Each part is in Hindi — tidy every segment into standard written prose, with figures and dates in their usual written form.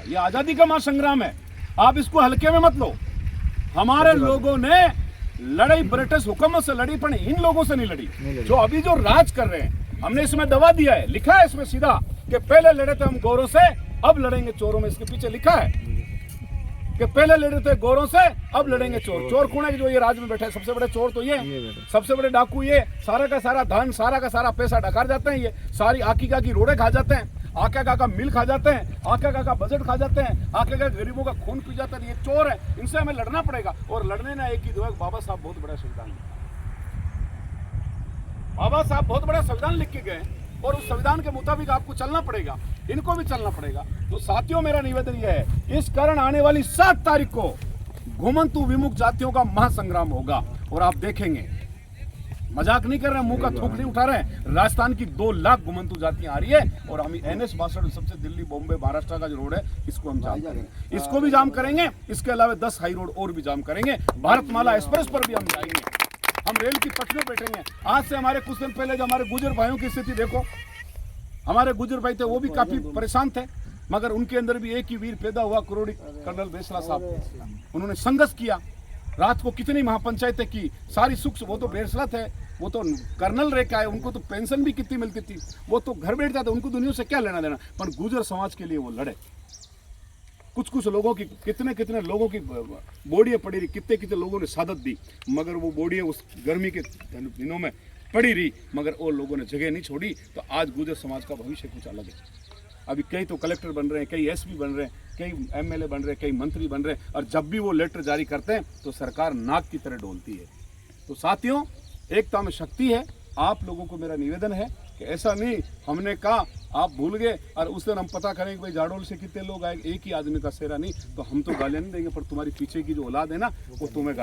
ये आजादी का महासंग्राम है, आप इसको हल्के में मत लो। हमारे लोगों ने लड़ाई ब्रिटिश हुकूमत से लड़ी, पर इन लोगों से नहीं लड़ी जो अभी जो राज कर रहे हैं। हमने इसमें दवा दिया है, लिखा है इसमें सीधा कि पहले लड़े थे हम गोरों से, अब लड़ेंगे चोरों में। इसके पीछे लिखा है कि पहले लड़े थे गोरों से, अब लड़ेंगे चोर। चोर कौन है जो ये राज में बैठे? सबसे बड़े चोर तो ये, सबसे बड़े डाकू ये। सारा का सारा धन, सारा का सारा पैसा डकार जाते हैं ये। सारी आकी का की रोडे खा जाते हैं, आका का मिल खा जाते हैं, आका का बजट खा जाते हैं, आका का गरीबों का खून पी जाते हैं। ये चोर है, इनसे हमें लड़ना पड़ेगा। और लड़ने ना एक ही दो है, बाबा साहब बहुत बड़ा संविधान लिखा। बाबा साहब बहुत बड़ा संविधान लिख के गए और उस संविधान के मुताबिक आपको चलना पड़ेगा, इनको भी चलना पड़ेगा। तो साथियों, मेरा निवेदन यह है, इस कारण आने वाली 7 तारीख को घुमंतु विमुख जातियों का महासंग्राम होगा। और आप देखेंगे, मजाक नहीं कर रहे हैं, मुंह का थूक नहीं उठा रहे हैं। राजस्थान की 2 लाख घुमंतु जातियां आ रही है और हम NH 62 सबसे दिल्ली, बॉम्बे, महाराष्ट्र का जो रोड है, इसको हम जाम करेंगे। इसको भी जाम करेंगे। इसके अलावा 10 हाई रोड और भी जाम करेंगे। भारतमाला एक्सप्रेस पर भी हम जाएंगे। हम रेल की पटरियों पे बैठेंगे। आज से हमारे कुछ दिन पहले जो हमारे गुजर भाइयों की स्थिति देखो, हमारे गुजर भाई थे, वो भी काफी परेशान थे, मगर उनके अंदर भी एक ही वीर पैदा हुआ, करोड़ी कर्नल बेसला साहब। उन्होंने संघर्ष किया, रात को कितनी महापंचायतें की, सारी सुख। वो तो बेसला थे, वो तो कर्नल रह के आए, उनको तो पेंशन भी कितनी मिलती थी, वो तो घर बैठ जाते, उनको दुनिया से क्या लेना देना। पर गुजर समाज के लिए वो लड़े। कुछ लोगों की, कितने लोगों की बॉडियां पड़ी रही, कितने लोगों ने शहादत दी, मगर वो बॉडियां उस गर्मी के दिनों में पड़ी रही, मगर वो लोगों ने जगह नहीं छोड़ी। तो आज गुजर समाज का भविष्य कुछ अलग है। अभी कई तो कलेक्टर बन रहे हैं, कई SP बन रहे हैं, कई MLA बन रहे हैं, कई मंत्री बन रहे हैं। और जब भी वो लेटर जारी करते हैं तो सरकार नाक की तरह डोलती है। तो साथियों, एकता में शक्ति है। आप लोगों को मेरा निवेदन है कि ऐसा नहीं हमने कहा आप भूल गए और उस दिन हम पता करें कि भाई जाडोल से कितने लोग आए, एक ही आदमी का सेहरा नहीं, तो हम तो गालियां नहीं देंगे, पर तुम्हारी पीछे की जो औलाद है ना, वो तुम्हें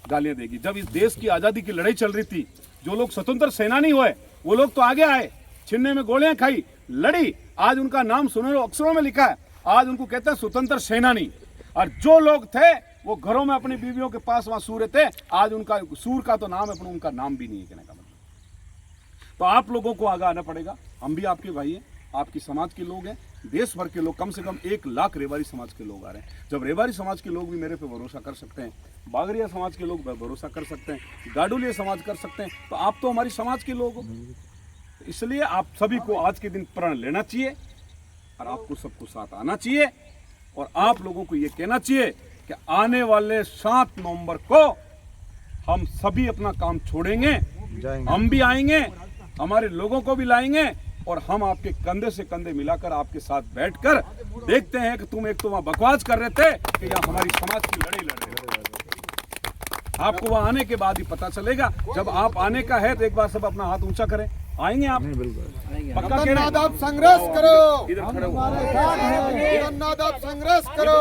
गालियां देगी। जब इस देश की आज़ादी की लड़ाई चल रही थी, जो लोग स्वतंत्र सेनानी हुए, वो लोग तो आगे आए, छिन्ने में गोलियां खाई, लड़ी। आज उनका नाम सुनहरे अक्षरों में लिखा है, आज उनको कहते हैं स्वतंत्र सेनानी। और जो लोग थे वो घरों में अपनी बीवियों के पास वहां सूर थे, आज उनका सूर का तो नाम है, पर उनका नाम भी नहीं है कहने का मतलब। तो आप लोगों को आगे आना पड़ेगा। हम भी आपके भाई हैं, आपकी समाज के लोग हैं, देश भर के लोग, कम से कम 1 लाख रेवाड़ी समाज के लोग आ रहे हैं। जब रेवाड़ी समाज के लोग भी मेरे पे भरोसा कर सकते हैं, बागरिया समाज के लोग भरोसा कर सकते हैं, गाडुलिया समाज कर सकते हैं, तो आप तो हमारी समाज के लोग हो। इसलिए आप सभी को आज के दिन प्रण लेना चाहिए और आपको सबको साथ आना चाहिए। और आप लोगों को ये कहना चाहिए कि आने वाले 7 नवंबर को हम सभी अपना काम छोड़ेंगे, हम भी आएंगे, हमारे लोगों को भी लाएंगे और हम आपके कंधे से कंधे मिलाकर आपके साथ बैठकर देखते हैं कि तुम एक तो वहां बकवास कर रहे थे कि यहाँ हमारी समाज की लड़ाई लड़ रहे थे। आपको वहां आने के बाद ही पता चलेगा। जब आप आने का है तो एक बार सब अपना हाथ ऊंचा करें। आएंगे आप? पक्का कह रहे हैं? आप संघर्ष करो, इधर खड़े हो, संघर्ष करो।